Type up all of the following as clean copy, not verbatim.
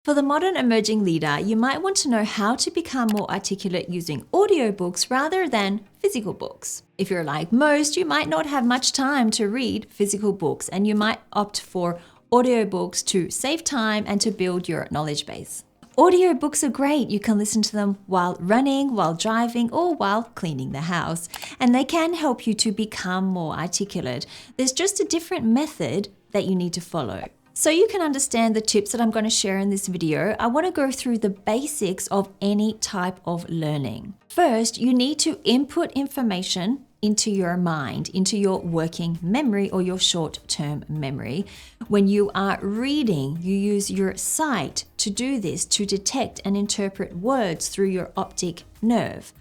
For the modern emerging leader, you might want to know how to become more articulate using audiobooks rather than physical books. If you're like most, you might not have much time to read physical books, and you might opt for audiobooks to save time and to build your knowledge base. Audiobooks are great. You can listen to them while running, while driving, or while cleaning the house, and they can help you to become more articulate. There's just a different method that you need to follow. So you can understand the tips that I'm going to share in this video, I want to go through the basics of any type of learning. First, you need to input information into your mind, into your working memory or your short-term memory. When you are reading, you use your sight to do this, to detect and interpret words through your optic nerve.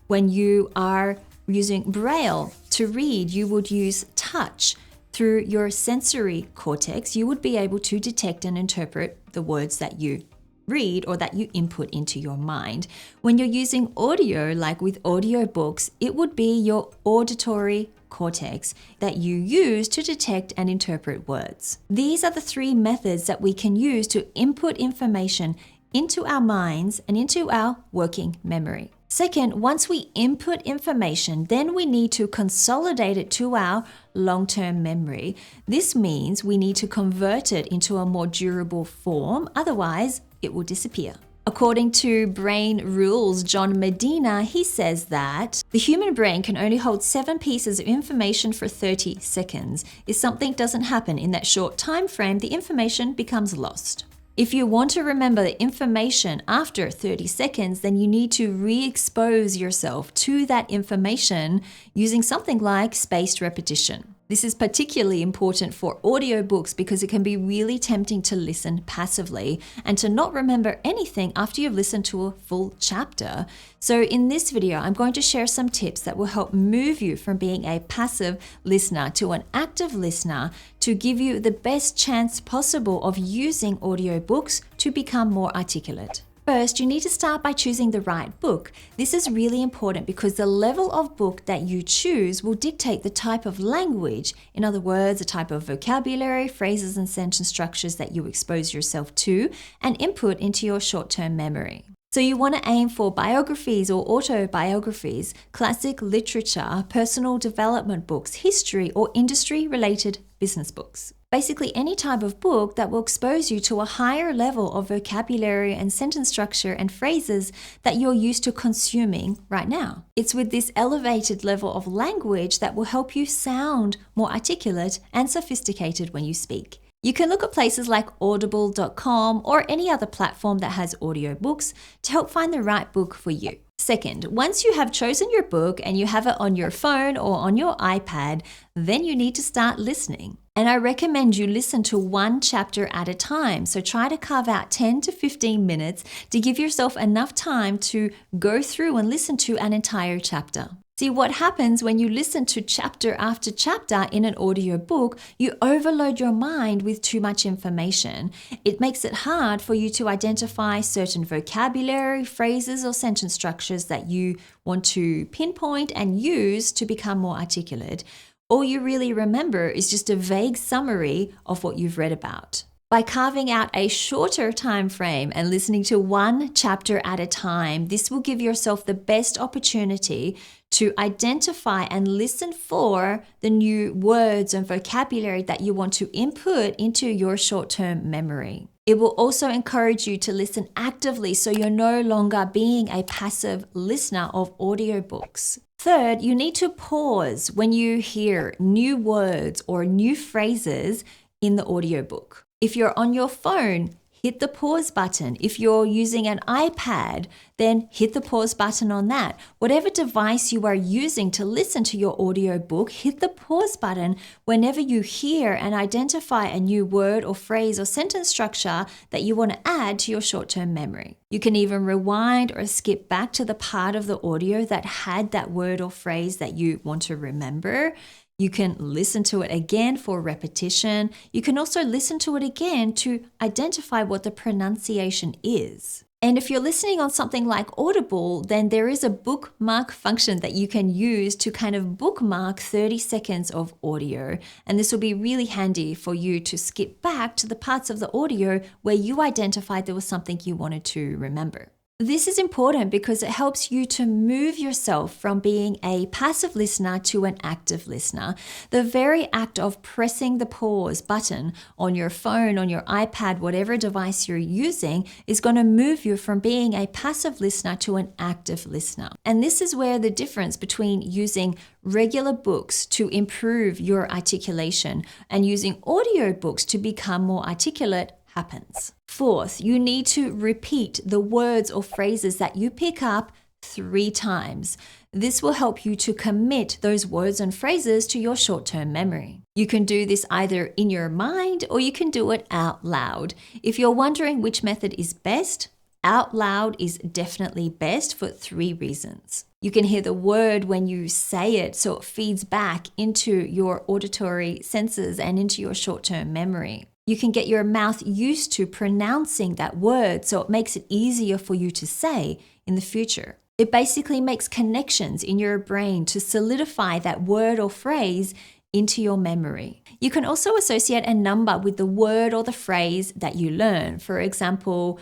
When you are using Braille to read, you would use touch. Through your sensory cortex, you would be able to detect and interpret the words that you read or that you input into your mind. When you're using audio, like with audiobooks, it would be your auditory cortex that you use to detect and interpret words. These are the three methods that we can use to input information into our minds and into our working memory. Second, once we input information, then we need to consolidate it to our long-term memory. This means we need to convert it into a more durable form, otherwise it will disappear. According to Brain Rules, John Medina, he says that the human brain can only hold 7 pieces of information for 30 seconds. If something doesn't happen in that short time frame, the information becomes lost. If you want to remember the information after 30 seconds, then you need to re-expose yourself to that information using something like spaced repetition. This is particularly important for audiobooks because it can be really tempting to listen passively and to not remember anything after you've listened to a full chapter. So in this video, I'm going to share some tips that will help move you from being a passive listener to an active listener to give you the best chance possible of using audiobooks to become more articulate. First, you need to start by choosing the right book. This is really important because the level of book that you choose will dictate the type of language, in other words, the type of vocabulary, phrases, and sentence structures that you expose yourself to and input into your short-term memory. So you want to aim for biographies or autobiographies, classic literature, personal development books, history, or industry-related business books. Basically, any type of book that will expose you to a higher level of vocabulary and sentence structure and phrases that you're used to consuming right now. It's with this elevated level of language that will help you sound more articulate and sophisticated when you speak. You can look at places like audible.com or any other platform that has audiobooks to help find the right book for you. Second, once you have chosen your book and you have it on your phone or on your iPad, then you need to start listening. And I recommend you listen to one chapter at a time. So try to carve out 10 to 15 minutes to give yourself enough time to go through and listen to an entire chapter. See, what happens when you listen to chapter after chapter in an audiobook, you overload your mind with too much information. It makes it hard for you to identify certain vocabulary, phrases, or sentence structures that you want to pinpoint and use to become more articulate. All you really remember is just a vague summary of what you've read about. By carving out a shorter time frame and listening to one chapter at a time, this will give yourself the best opportunity to identify and listen for the new words and vocabulary that you want to input into your short-term memory. It will also encourage you to listen actively so you're no longer being a passive listener of audiobooks. Third, you need to pause when you hear new words or new phrases in the audiobook. If you're on your phone, hit the pause button. If you're using an iPad, then hit the pause button on that. Whatever device you are using to listen to your audiobook, hit the pause button whenever you hear and identify a new word or phrase or sentence structure that you want to add to your short-term memory. You can even rewind or skip back to the part of the audio that had that word or phrase that you want to remember. You can listen to it again for repetition. You can also listen to it again to identify what the pronunciation is. And if you're listening on something like Audible, then there is a bookmark function that you can use to kind of bookmark 30 seconds of audio. And this will be really handy for you to skip back to the parts of the audio where you identified there was something you wanted to remember. This is important because it helps you to move yourself from being a passive listener to an active listener. The very act of pressing the pause button on your phone, on your iPad, whatever device you're using, is going to move you from being a passive listener to an active listener. And this is where the difference between using regular books to improve your articulation and using audiobooks to become more articulate happens. Fourth, you need to repeat the words or phrases that you pick up 3 times. This will help you to commit those words and phrases to your short-term memory. You can do this either in your mind or you can do it out loud. If you're wondering which method is best, out loud is definitely best for 3 reasons. You can hear the word when you say it, so it feeds back into your auditory senses and into your short-term memory. You can get your mouth used to pronouncing that word, so it makes it easier for you to say in the future. It basically makes connections in your brain to solidify that word or phrase into your memory. You can also associate a number with the word or the phrase that you learn. For example,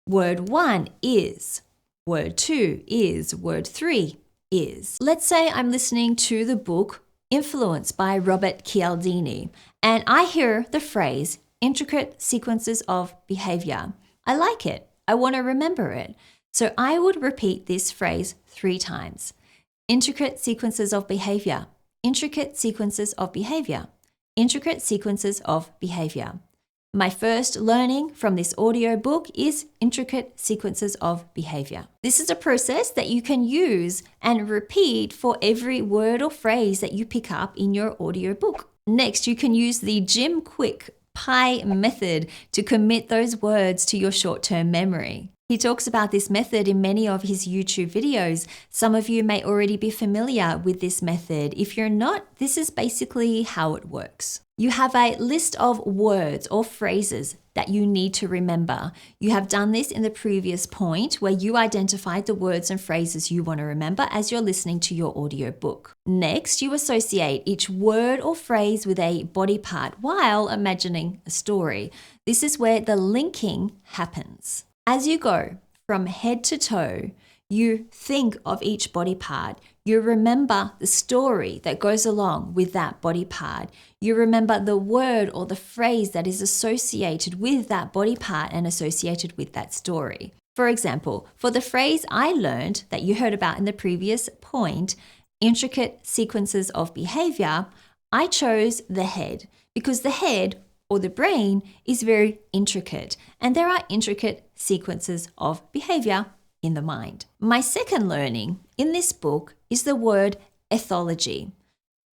word 1 is, word 2 is, word 3 is. Let's say I'm listening to the book Influence by Robert Cialdini, and I hear the phrase intricate sequences of behavior. I like it. I want to remember it. So I would repeat this phrase 3 times. Intricate sequences of behavior. Intricate sequences of behavior. Intricate sequences of behavior. My first learning from this audiobook is intricate sequences of behavior. This is a process that you can use and repeat for every word or phrase that you pick up in your audiobook. Next, you can use the Kwik PIE method to commit those words to your short-term memory. He talks about this method in many of his YouTube videos. Some of you may already be familiar with this method. If you're not, this is basically how it works. You have a list of words or phrases that you need to remember. You have done this in the previous point where you identified the words and phrases you want to remember as you're listening to your audiobook. Next, you associate each word or phrase with a body part while imagining a story. This is where the linking happens. As you go from head to toe, you think of each body part. You remember the story that goes along with that body part. You remember the word or the phrase that is associated with that body part and associated with that story. For example, for the phrase I learned that you heard about in the previous point, intricate sequences of behavior, I chose the head because the head or the brain is very intricate, and there are intricate sequences of behavior in the mind. My second learning in this book is the word ethology.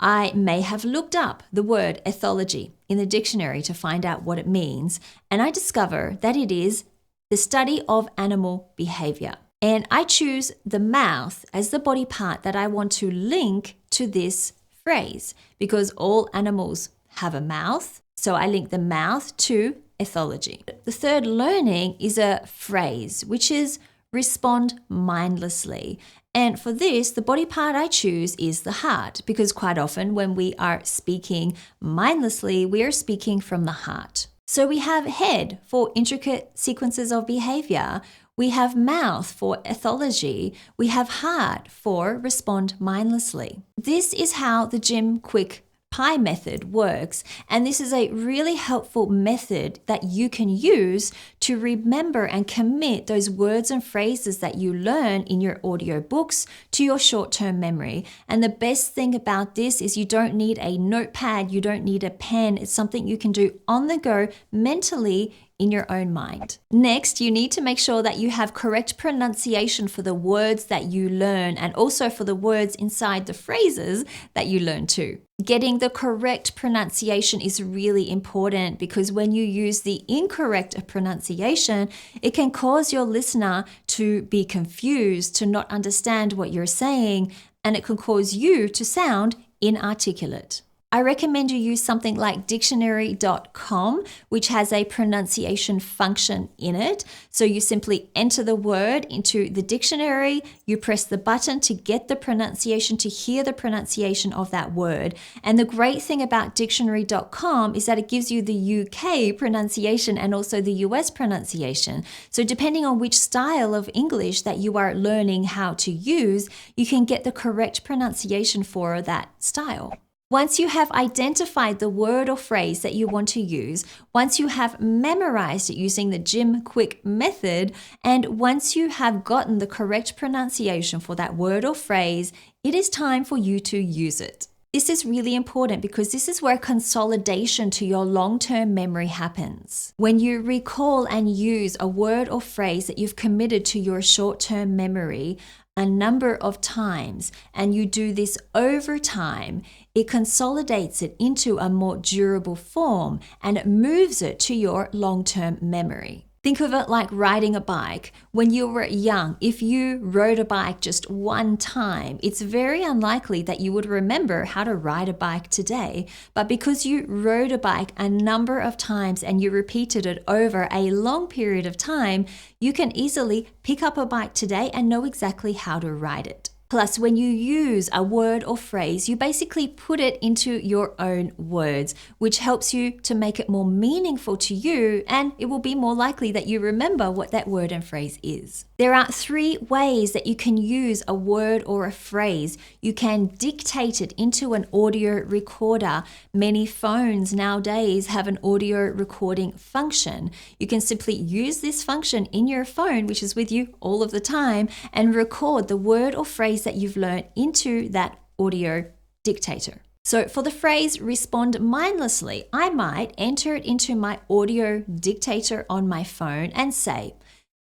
I may have looked up the word ethology in the dictionary to find out what it means, and I discover that it is the study of animal behavior. And I choose the mouth as the body part that I want to link to this phrase because all animals have a mouth. So I link the mouth to ethology. The third learning is a phrase, which is respond mindlessly. And for this, the body part I choose is the heart, because quite often when we are speaking mindlessly, we are speaking from the heart. So we have head for intricate sequences of behavior. We have mouth for ethology. We have heart for respond mindlessly. This is how the Kwik PIE method works, and this is a really helpful method that you can use to remember and commit those words and phrases that you learn in your audiobooks to your short-term memory. And the best thing about this is you don't need a notepad, you don't need a pen. It's something you can do on the go mentally in your own mind. Next, you need to make sure that you have correct pronunciation for the words that you learn and also for the words inside the phrases that you learn too. Getting the correct pronunciation is really important because when you use the incorrect pronunciation, it can cause your listener to be confused, to not understand what you're saying, and it can cause you to sound inarticulate. I recommend you use something like dictionary.com, which has a pronunciation function in it. So you simply enter the word into the dictionary, you press the button to get the pronunciation, to hear the pronunciation of that word. And the great thing about dictionary.com is that it gives you the UK pronunciation and also the US pronunciation. So depending on which style of English that you are learning how to use, you can get the correct pronunciation for that style. Once you have identified the word or phrase that you want to use, once you have memorized it using the Kwik method, and once you have gotten the correct pronunciation for that word or phrase, it is time for you to use it. This is really important because this is where consolidation to your long-term memory happens. When you recall and use a word or phrase that you've committed to your short-term memory a number of times, and you do this over time, it consolidates it into a more durable form and it moves it to your long-term memory. Think of it like riding a bike. When you were young, if you rode a bike just one time, it's very unlikely that you would remember how to ride a bike today. But because you rode a bike a number of times and you repeated it over a long period of time, you can easily pick up a bike today and know exactly how to ride it. Plus, when you use a word or phrase, you basically put it into your own words, which helps you to make it more meaningful to you, and it will be more likely that you remember what that word and phrase is. There are 3 ways that you can use a word or a phrase. You can dictate it into an audio recorder. Many phones nowadays have an audio recording function. You can simply use this function in your phone, which is with you all of the time, and record the word or phrase that you've learned into that audio dictator. So for the phrase respond mindlessly, I might enter it into my audio dictator on my phone and say,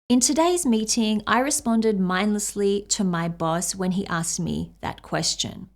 in today's meeting, I responded mindlessly to my boss when he asked me that question.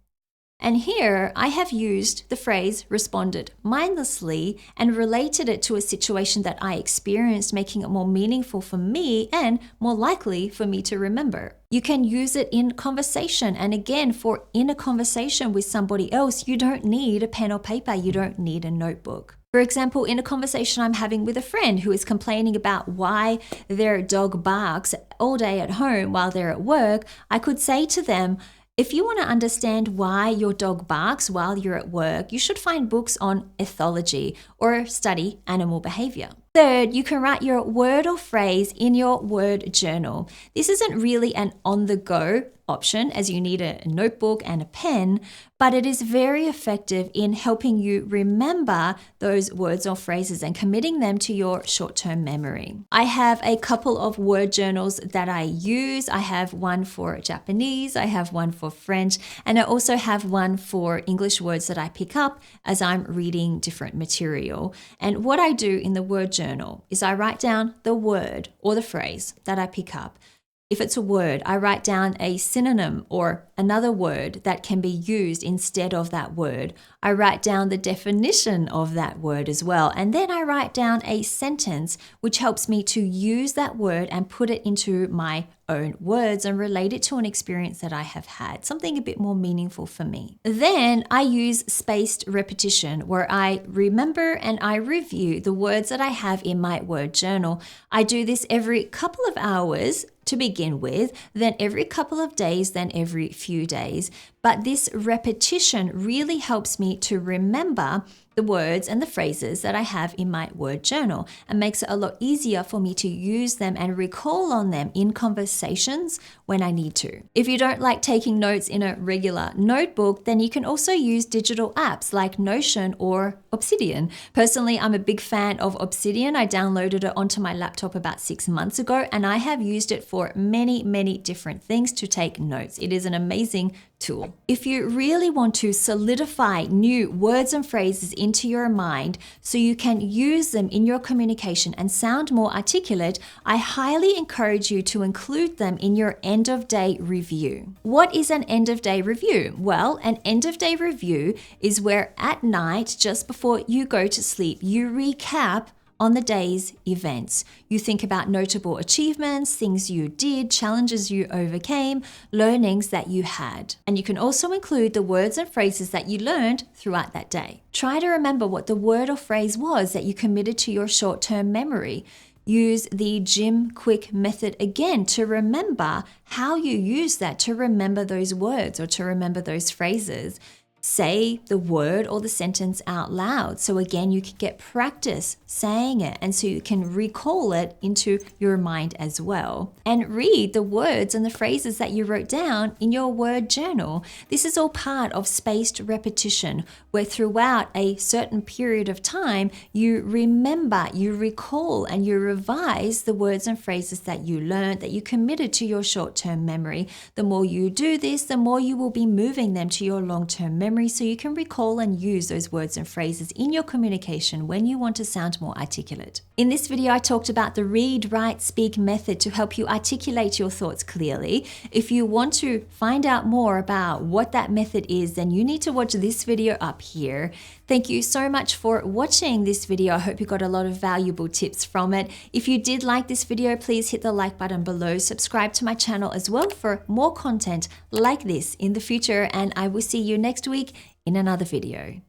And here I have used the phrase responded mindlessly and related it to a situation that I experienced, making it more meaningful for me and more likely for me to remember. You can use it in conversation. And again, for in a conversation with somebody else, you don't need a pen or paper. You don't need a notebook. For example, in a conversation I'm having with a friend who is complaining about why their dog barks all day at home while they're at work, I could say to them, if you want to understand why your dog barks while you're at work, you should find books on ethology or study animal behavior. Third, you can write your word or phrase in your word journal. This isn't really an on-the-go option as you need a notebook and a pen, but it is very effective in helping you remember those words or phrases and committing them to your short-term memory. I have a couple of word journals that I use. I have one for Japanese, I have one for French, and I also have one for English words that I pick up as I'm reading different material. And what I do in the word journal is I write down the word or the phrase that I pick up. If it's a word, I write down a synonym or another word that can be used instead of that word. I write down the definition of that word as well. And then I write down a sentence which helps me to use that word and put it into my own words and relate it to an experience that I have had, something a bit more meaningful for me. Then I use spaced repetition where I remember and I review the words that I have in my word journal. I do this every couple of hours to begin with, then every couple of days, then every few days. But this repetition really helps me to remember the words and the phrases that I have in my word journal and makes it a lot easier for me to use them and recall on them in conversations when I need to. If you don't like taking notes in a regular notebook, then you can also use digital apps like Notion or Obsidian. Personally, I'm a big fan of Obsidian. I downloaded it onto my laptop about 6 months ago, and I have used it for many, many different things to take notes. It is an amazing tool. If you really want to solidify new words and phrases into your mind so you can use them in your communication and sound more articulate, I highly encourage you to include them in your end of day review. What is an end of day review? Well, an end of day review is where at night, just before you go to sleep, you recap on the day's events. You think about notable achievements, things you did, challenges you overcame, learnings that you had. And you can also include the words and phrases that you learned throughout that day. Try to remember what the word or phrase was that you committed to your short-term memory. Use the Jim Kwik method again to remember how you use that, to remember those words or to remember those phrases. Say the word or the sentence out loud. So again, you can get practice saying it, and so you can recall it into your mind as well. And read the words and the phrases that you wrote down in your word journal. This is all part of spaced repetition, where throughout a certain period of time, you remember, you recall, and you revise the words and phrases that you learned, that you committed to your short-term memory. The more you do this, the more you will be moving them to your long-term memory, so you can recall and use those words and phrases in your communication when you want to sound more articulate. In this video, I talked about the read, write, speak method to help you articulate your thoughts clearly. If you want to find out more about what that method is, then you need to watch this video up here. Thank you so much for watching this video. I hope you got a lot of valuable tips from it. If you did like this video, please hit the like button below. Subscribe to my channel as well for more content like this in the future, and I will see you next week in another video.